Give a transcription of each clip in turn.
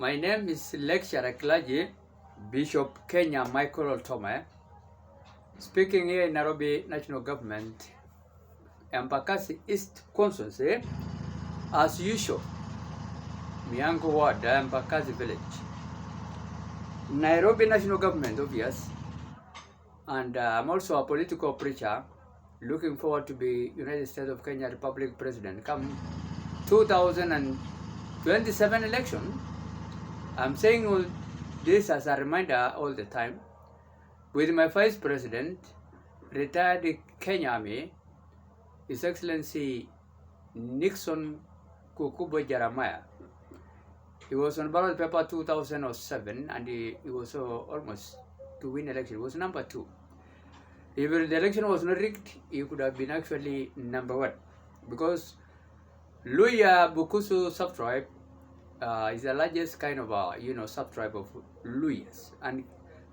My name is Lecturer Clergy Bishop Kenya Michael Otome, speaking here in Nairobi National Government, Embakasi East Constituency, as usual, Miango Ward, Embakasi Village. Nairobi National Government, obvious, and I'm also a political preacher, looking forward to be United States of Kenya Republic President come 2027 election. I'm saying all this as a reminder all the time. With my Vice President, retired Kenya Army, His Excellency Nixon Kukubo Jeremiah. He was on ballot paper 2007 and he was almost to win election. He was number 2. If the election was not rigged, he could have been actually number 1. Because Luya Bukusu subtribe is the largest kind of subtribe of Luyas, and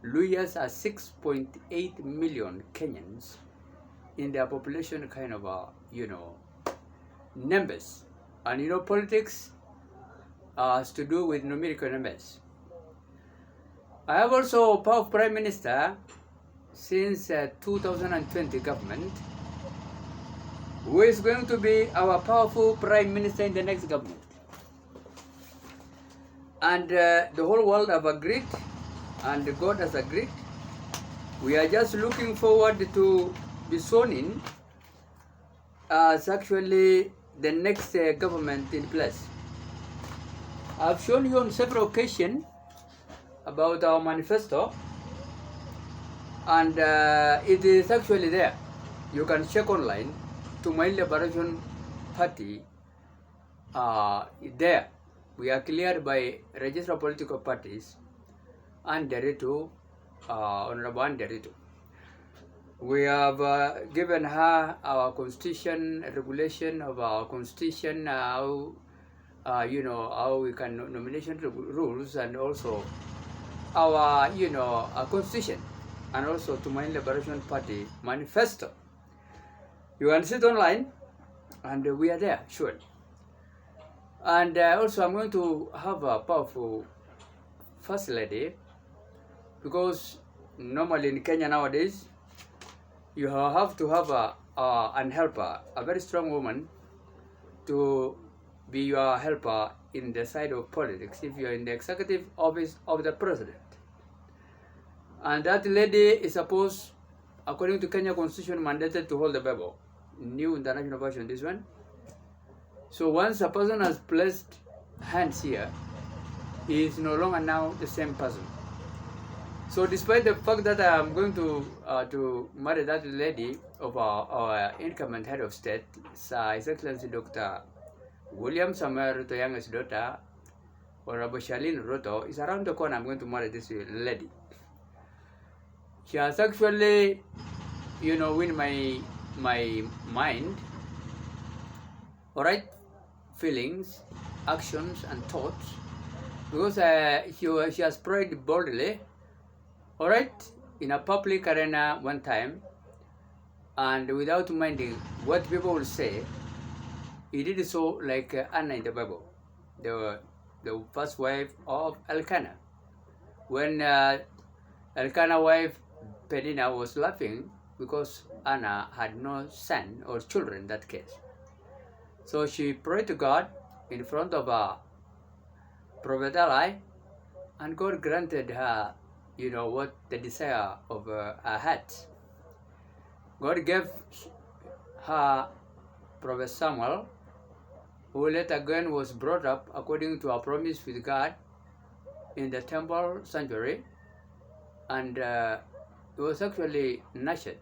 Luyas are 6.8 million Kenyans in their population kind of numbers, and politics has to do with numerical numbers. I have also a powerful Prime Minister since 2020 government, who is going to be our powerful Prime Minister in the next government. And the whole world have agreed, and God has agreed. We are just looking forward to be sworn in as actually the next government in place. I've shown you on several occasions about our manifesto, and it is actually there. You can check online to my Liberation Party there. We are cleared by registered political parties and Derito, Honorable Derito. We have given her our constitution, regulation of our constitution, how we can nomination rules, and also our our constitution, and also to my Liberation Party manifesto. You can see it online, and we are there, sure. And also I'm going to have a powerful First Lady, because normally in Kenya nowadays, you have to have an helper, a very strong woman, to be your helper in the side of politics if you're in the executive office of the president. And that lady is supposed, according to Kenya Constitution, mandated to hold the Bible. New international version, this one. So once a person has placed hands here, he is no longer now the same person. So despite the fact that I am going to marry that lady of our incumbent head of state, His Excellency Dr. William Samuel Ruto youngest daughter, Honorable Charlene Ruto, is around the corner. I'm going to marry this lady. She has actually, win my mind. Alright, feelings, actions, and thoughts, because she has prayed boldly, alright, in a public arena one time, and without minding what people will say. He did so like Anna in the Bible, the first wife of Elkanah. When Elkanah's wife Penina was laughing because Anna had no son or children in that case. So she prayed to God in front of Prophet Eli, and God granted her, what the desire of her heart. God gave her Prophet Samuel, who later again was brought up according to a promise with God in the temple sanctuary, and he was actually nurtured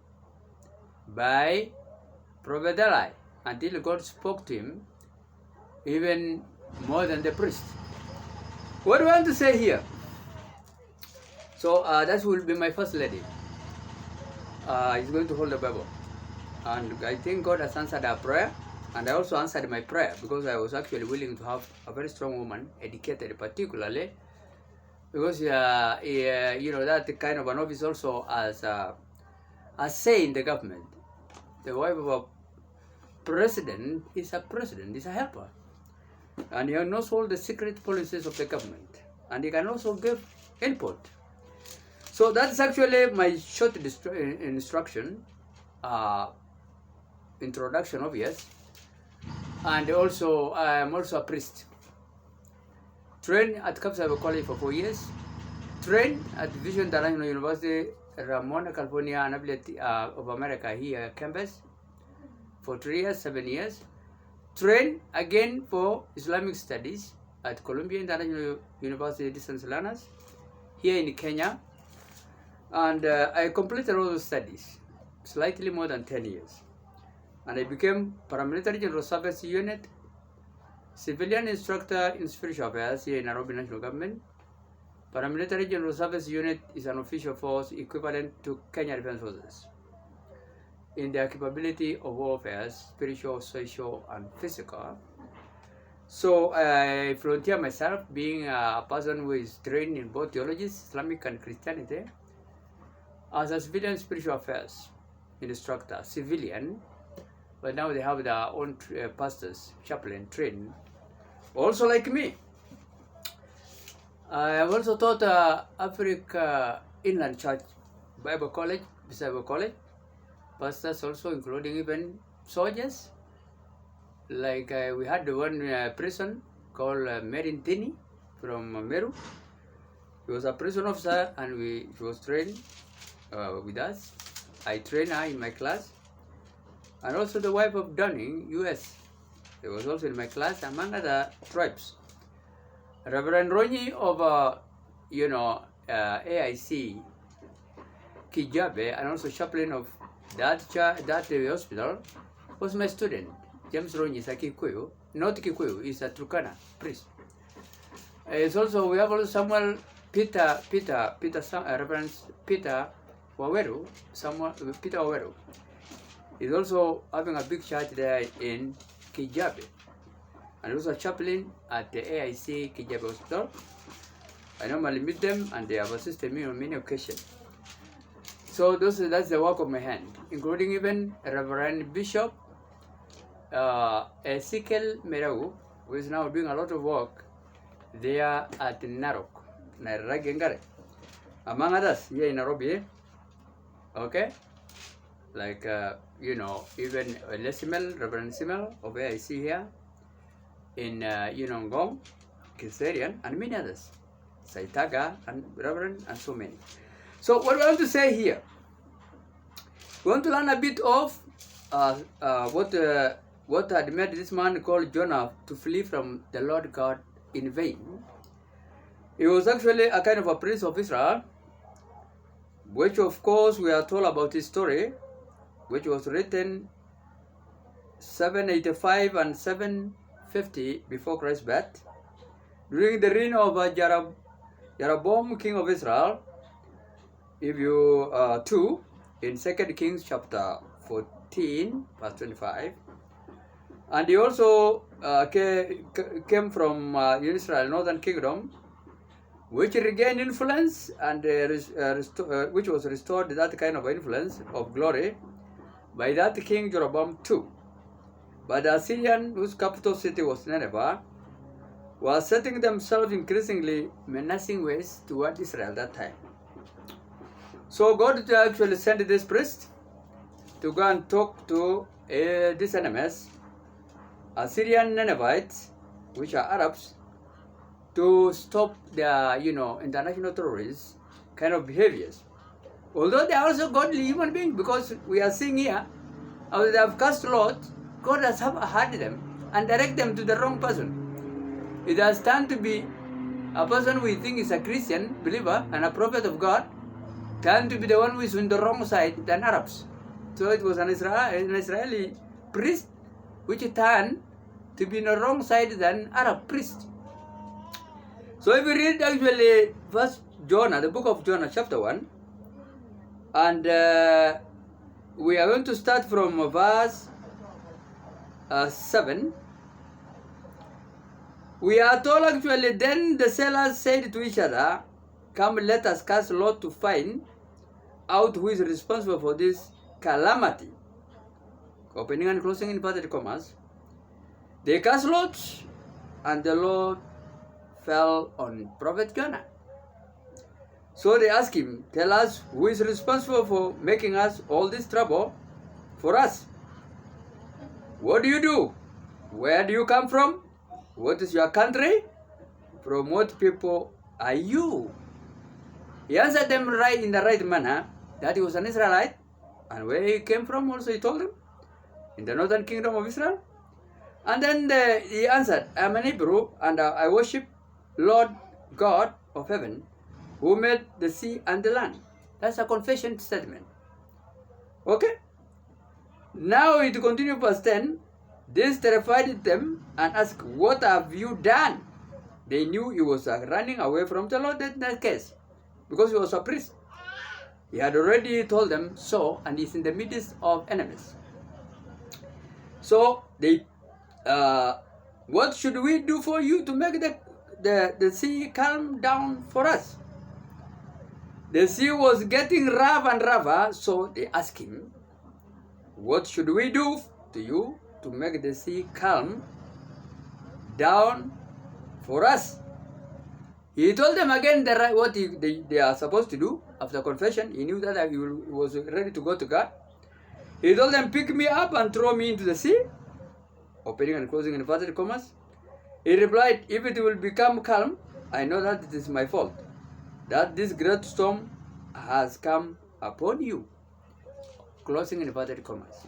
by Prophet Eli, until God spoke to him even more than the priest. What do I want to say here? So that will be my First Lady. He's going to hold the Bible. And I think God has answered our prayer. And I also answered my prayer, because I was actually willing to have a very strong woman, educated particularly, because that kind of an office also as a say in the government. The wife of a president is a helper. And he knows all the secret policies of the government. and he can also give input. So that's actually my short instruction, introduction, obvious. And also, I am also a priest. Trained at Kapsa College for 4 years. Trained at Vision International University, Ramona, California, of America here campus for 3 years, 7 years. Trained again for Islamic Studies at Columbia International University Distance Learners here in Kenya. And I completed all those studies, slightly more than 10 years. And I became paramilitary general service unit, civilian instructor in spiritual affairs here in Nairobi National Government. Paramilitary general service unit is an official force equivalent to Kenya Defense Forces in their capability of warfare, spiritual, social, and physical. So I volunteer myself, being a person who is trained in both theologies, Islamic and Christianity, as a civilian spiritual affairs instructor, civilian, but now they have their own pastors, chaplain, trained, also like me. I have also taught Africa Inland Church Bible College, Bible College, pastors also, including even soldiers. Like we had the one prison called Merin Tini from Meru. He was a prison officer, and he was trained with us. I trained her in my class. And also the wife of Dunning, US. He was also in my class, among other tribes. Reverend Ronyi of, AIC Kijabe, and also chaplain of that hospital, was my student. James Ronyi is a Kikuyu, not Kikuyu, he's a Turkana priest. It's also, we have also Samuel Reverend Peter Waweru, Peter Waweru. He's also having a big church there in Kijabe, and also a chaplain at the AIC Kijabe Hospital. I normally meet them, and they have assisted me on many occasions. So that's the work of my hand, including even Reverend Bishop Ezekiel Merau, who is now doing a lot of work there at Narok, Nairagengare, among others here in Nairobi. Okay, like even Reverend Simel of AIC here in Ngong, Kiserian, and many others, Saitaga and Reverend, and so many. So what we want to say here, we want to learn a bit of what had made this man called Jonah to flee from the Lord God in vain. He was actually a kind of a prince of Israel, which of course we are told about his story, which was written 785 and 750 before Christ's birth, during the reign of Jeroboam, king of Israel. If you 2 in 2 Kings chapter 14 verse 25. And he also came from Israel, northern kingdom, which regained influence, and which was restored that kind of influence of glory by that king Jeroboam II. But the Assyrian, whose capital city was Nineveh, was setting themselves increasingly menacing ways toward Israel that time. So God actually sent this priest to go and talk to these enemies, Assyrian Ninevites, which are Arabs, to stop their, international terrorists kind of behaviors. Although they are also godly human beings, because we are seeing here, after they have cast lots, God has heard them and direct them to the wrong person. It has turned to be a person we think is a Christian believer and a prophet of God, turned to be the one who is on the wrong side than Arabs. So it was an Israeli priest which turned to be on the wrong side than Arab priest. So if we read actually First Jonah, the book of Jonah, chapter 1, and we are going to start from verse 7. We are told actually, then the sailors said to each other, "Come, let us cast lot to find out who is responsible for this calamity." Opening and closing inverted commas. They cast lots, and the Lord fell on Prophet Jonah. So they asked him, tell us who is responsible for making us all this trouble for us? What do you do? Where do you come from? What is your country? From what people are you? He answered them right in the right manner that he was an Israelite, and where he came from also he told them, in the northern kingdom of Israel. And then he answered, I am an Hebrew, and I worship Lord God of heaven, who made the sea and the land. That's a confession statement. Okay? Now it continues verse 10. This terrified them and asked, what have you done? They knew he was running away from the Lord in that case, because he was a priest. He had already told them so, and he's in the midst of enemies. So they, what should we do for you to make the sea calm down for us? The sea was getting rough and rougher, so they asked him, what should we do to you to make the sea calm down for us? He told them again what they are supposed to do after confession. He knew that he was ready to go to God. He told them, pick me up and throw me into the sea, opening and closing inverted commas. He replied, if it will become calm, I know that it is my fault, that this great storm has come upon you, closing inverted commas.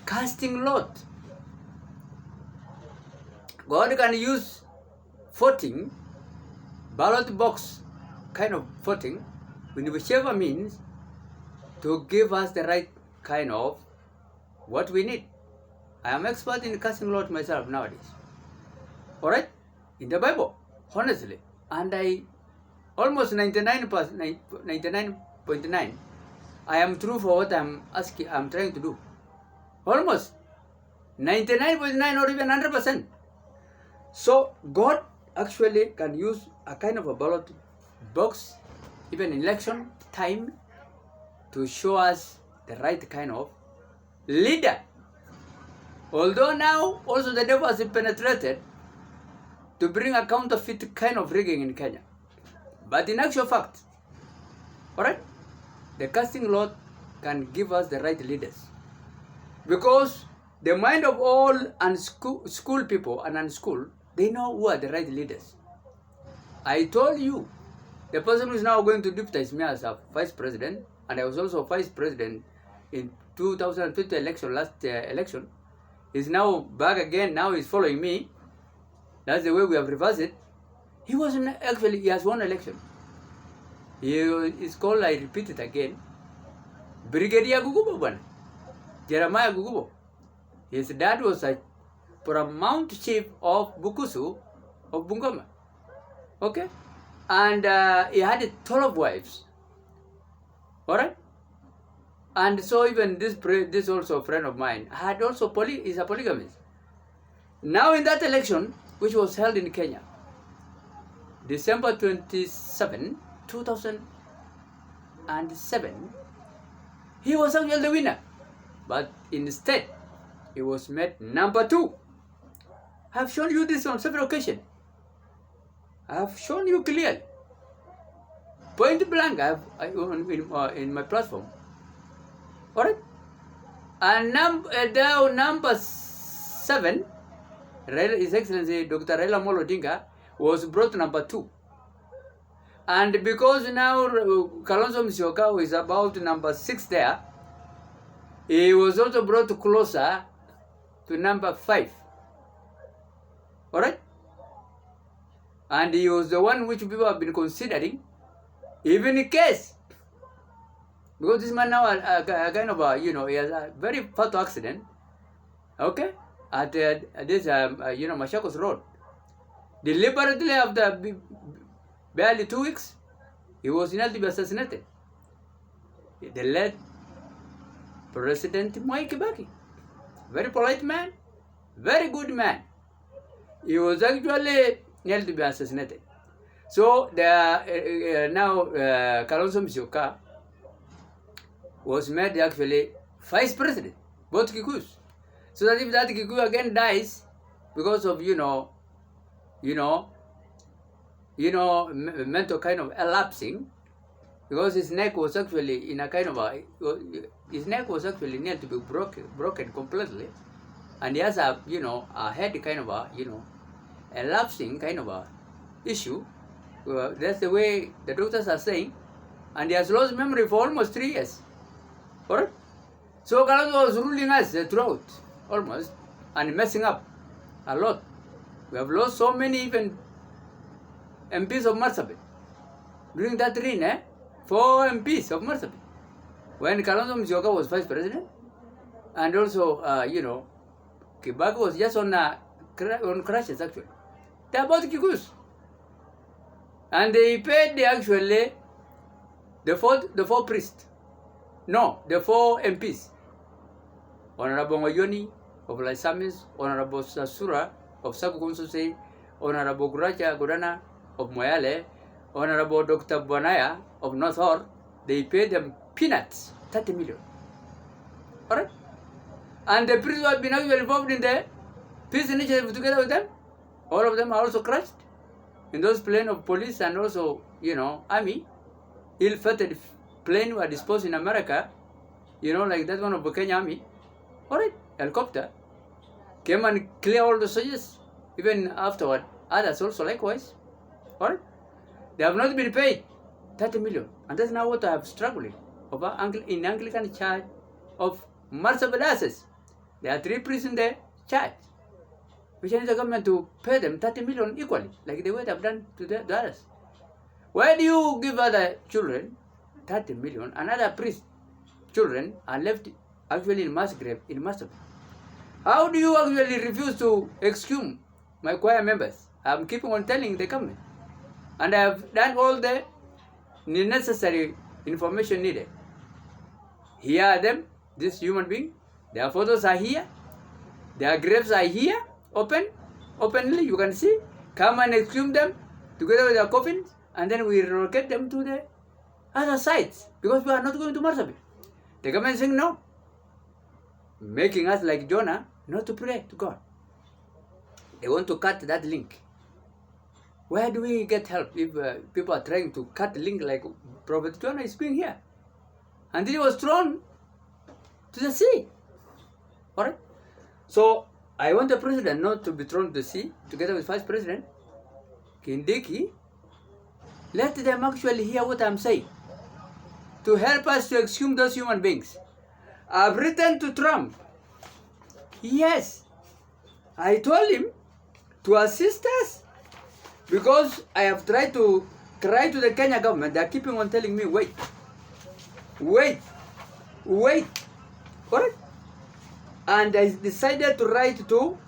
Casting lot. God can use voting, ballot box kind of voting, in whichever means, to give us the right kind of what we need. I am expert in casting lot myself nowadays. Alright? In the Bible, honestly. And I almost 99.9, I am true for what I'm trying to do. Almost 99.9 or even 100%. So God actually can use a kind of a ballot box, even in election time, to show us the right kind of leader. Although now also the devil has penetrated to bring a counterfeit kind of rigging in Kenya. But in actual fact, alright, the casting lot can give us the right leaders. Because the mind of all school people and unschooled, they know who are the right leaders. I told you, the person who is now going to deputize me as a vice president, and I was also vice president in 2020 election, last election, is now back again. Now he's following me. That's the way we have reversed it. He wasn't actually, he has won election. He is called, I repeat it again, Brigadier Gugubo, Jeremiah Gugubo. His dad was a paramount chief of Bukusu of Bungoma. Okay? And he had 12 wives. Alright? And so even this also a friend of mine had also is a polygamist. Now in that election, which was held in Kenya, December 27, 2007, he was actually the winner. But instead, he was made number 2. I have shown you this on several occasions. I have shown you clearly. Point blank, in my platform. Alright? And number 7, His Excellency Dr. Raila Amolo Odinga, was brought number 2. And because now Kalonzo Musyoka is about number 6 there, he was also brought closer to number 5. Alright? And he was the one which people have been considering, even in case. Because this man now, a kind of he has a very fatal accident, okay, at this, Machakos Road. Deliberately after barely 2 weeks, he was not to be assassinated. The late President Mwai Kibaki, very polite man, very good man. He was actually nearly to be assassinated. So now Kalonzo Musyoka was made actually vice president, both Kikuyus. So that if that Kikuyu again dies because of mental kind of elapsing, because his neck was actually in a kind of his neck was actually near to be broken completely, and he has a head kind of elapsing kind of issue. That's the way the doctors are saying, and he has lost memory for almost 3 years. Alright? So Kalonzo was ruling us throughout, almost, and messing up a lot. We have lost so many even MPs of Marsabit. During that reign, 4 MPs of Marsabit. When Kalonzo Musyoka was vice president, and also, Kibaki was just on crashes actually. They're about Kikuus. And they paid the 4 priests. No, the 4 MPs. Honorable Mayoni of Laisamis, Honorable Sasura of Saku Consulate, Honorable Guracha Godana of Moyale, Honorable Dr. Bonaya of North Hor, they paid them peanuts, 30 million. Alright? And the priests who have been actually involved in the peace initiative together with them, all of them are also crushed in those planes of police and also, army. Ill-fated plane were disposed in America, like that one of the Kenya Army. Alright, helicopter came and clear all the soldiers, even afterward, others also likewise. Alright, they have not been paid 30 million, and that's now what I have struggling over in Anglican Church of Marsabit. There are 3 priests in the church, which need the government to pay them 30 million equally, like they would have done to the others. Why do you give other children 30 million and other priest children are left actually in mass grave in Marsabit? How do you actually refuse to exhume my choir members? I'm keeping on telling the government, and I have done all the necessary information needed. Here are them, this human being. Their photos are here. Their graves are here, openly. You can see. Come and exhume them together with their coffins, and then we relocate them to the other sites, because we are not going to Marsabit. The government is saying no, making us like Jonah not to pray to God. They want to cut that link. Where do we get help if people are trying to cut the link like Prophet Jonah is doing here? And then he was thrown to the sea. Alright? So I want the president not to be thrown to the sea together with Vice President Kindiki. Let them actually hear what I'm saying, to help us to exhume those human beings. I've written to Trump. Yes, I told him to assist us, because I have tried to cry to the Kenya government. They are keeping on telling me, wait. Alright? And I decided to write to,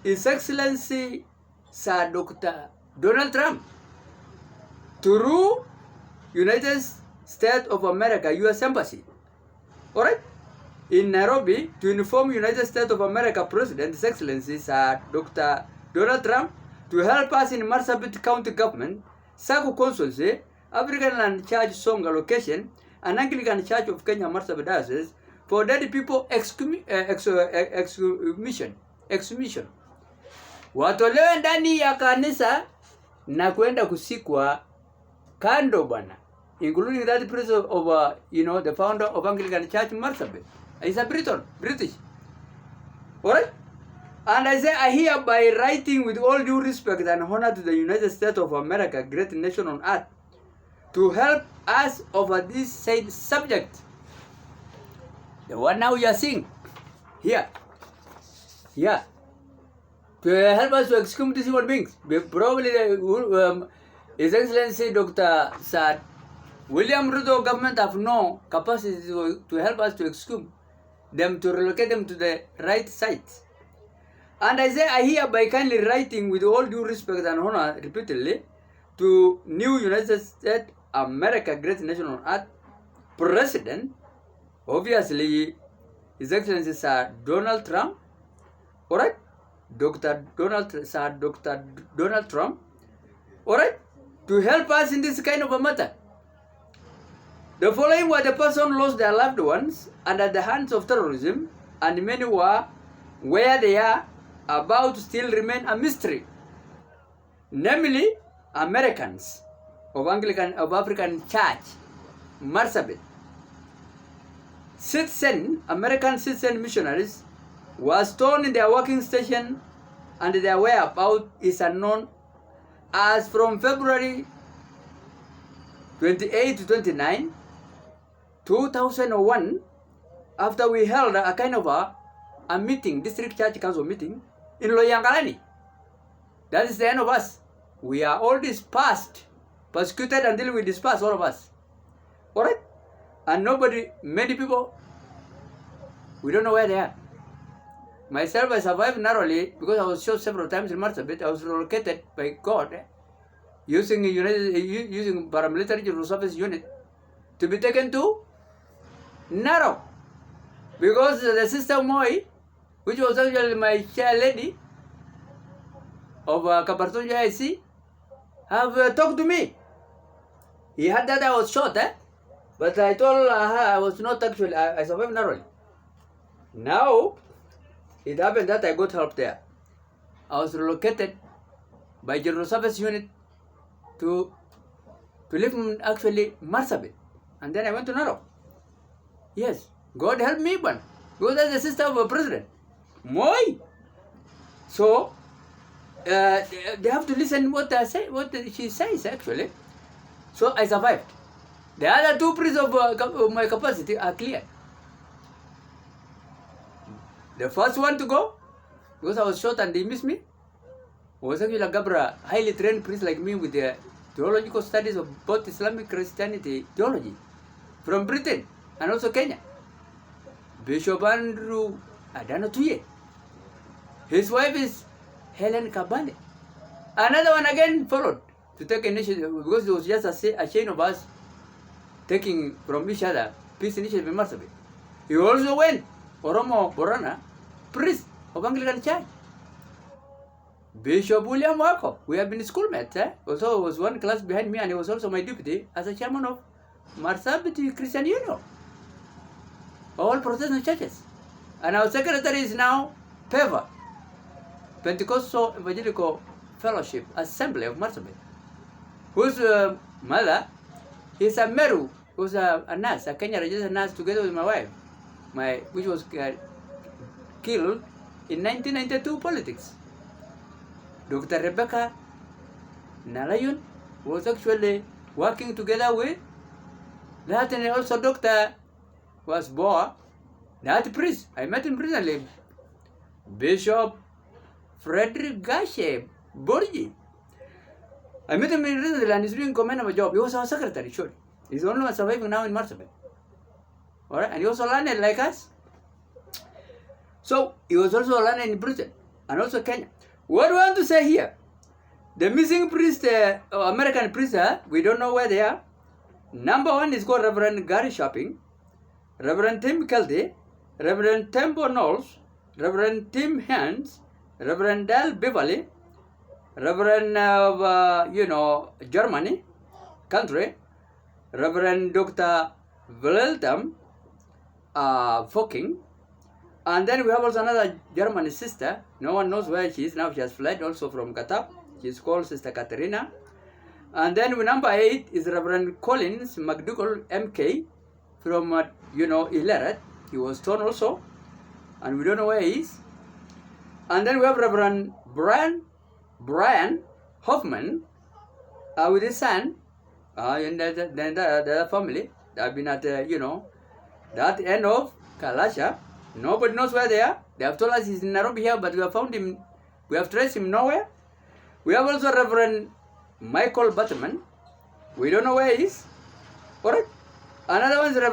His Excellency Sir Dr. Donald Trump, through United States of America, U.S. Embassy, alright, in Nairobi, to inform United States of America President, His Excellency Sir Dr. Donald Trump, to help us in Marsabit County Government, Saku Consulate, African Land Church Songa location, and Anglican Church of Kenya Marsabit Diocese, for dead people exhumission. Watolewe ndani ya kanisa na kwenda kusikwa kando bwana, including that priest of the founder of Anglican Church Marsabit. He's a British. Alright? And I say, I hereby writing with all due respect and honor to the United States of America, great nation on earth, to help us over this said subject. The one now you are seeing here. To help us to exhume these human beings. Probably His Excellency Dr. Sir William Ruto government have no capacity to help us to exhume them, to relocate them to the right sites. And I say, I hereby kindly writing with all due respect and honor repeatedly to new United States America, great nation on earth, President, obviously His Excellency Sir Donald Trump, alright, Dr. Donald Trump, alright, to help us in this kind of a matter. The following were the person lost their loved ones under the hands of terrorism, and many were where they are about still remain a mystery. Namely, Americans of African Church, Marsabit, American citizen missionaries were stoned in their working station, and their whereabouts is unknown. As from February 28 to 29, 2001, after we held a kind of a meeting, district church council meeting in Loyangalani. That is the end of us. We are all dispersed, persecuted until we disperse, all of us. Alright? And many people, we don't know where they are. Myself, I survived narrowly because I was shot several times in Marsabit. I was relocated by God using paramilitary reserve unit to be taken to Narok. Because the sister Moi, which was actually my chair lady of Kapartunja IC, have talked to me. He had that I was shot, but I told her I was not actually, I survived narrowly. Now, it happened that I got help there. I was relocated by General Service Unit to live in actually Marsabit. And then I went to Narok. Yes, God helped me, but because that's the sister of a president. Moi. So, they have to listen what she says actually. So I survived. The other two priests of my capacity are clear. The first one to go, because I was shot and they missed me, was actually a Gabra, highly trained priest like me with the theological studies of both Islamic Christianity theology from Britain and also Kenya. Bishop Andrew Adanotuye. His wife is Helen Kabane. Another one again followed to take initiative because it was just a chain of us taking from each other peace initiative in Marsabit. He also went, Oromo Borana, priest of Anglican Church. Bishop William Wako, we have been schoolmates. Also was one class behind me, and he was also my deputy as a chairman of Marsabit Christian Union. All Protestant churches. And our secretary is now PEVA, Pentecostal Evangelical Fellowship Assembly of Marsabit, whose mother is a Meru, who's a nurse, a Kenya registered nurse, together with my wife, which was killed in 1992 politics. Dr. Rebecca Nalayun was actually working together with that, and also Dr. was Boa, that priest. I met him recently, Bishop Frederick Gashe Borgi. I met him recently and he's doing commendable job. He was our secretary, sure. He's the only one surviving now in Marsabit. Alright, and he also learned like us. So, he was also learned in Britain and also Kenya. What do I want to say here? The missing priest, American priest, we don't know where they are. Number one is called Reverend Gary Shopping, Reverend Tim Kelty, Reverend Tembo Knowles, Reverend Tim Hans, Reverend Dal Beverly, Reverend Germany, country, Reverend Dr. Wilhelm Focking, and then we have also another German sister. No one knows where she is now. She has fled also from Qatar. She's called Sister Katerina. And then number 8 is Reverend Collins McDougall, MK, from Ileret. He was torn also, and we don't know where he is. And then we have Reverend Brian Hoffman with his son, and the family. They have been at that end of Kalasha. Nobody knows where they are. They have told us he's in Nairobi here, but we have found him. We have traced him nowhere. We have also Reverend Michael Butterman. We don't know where he is. Alright. Another one is Reverend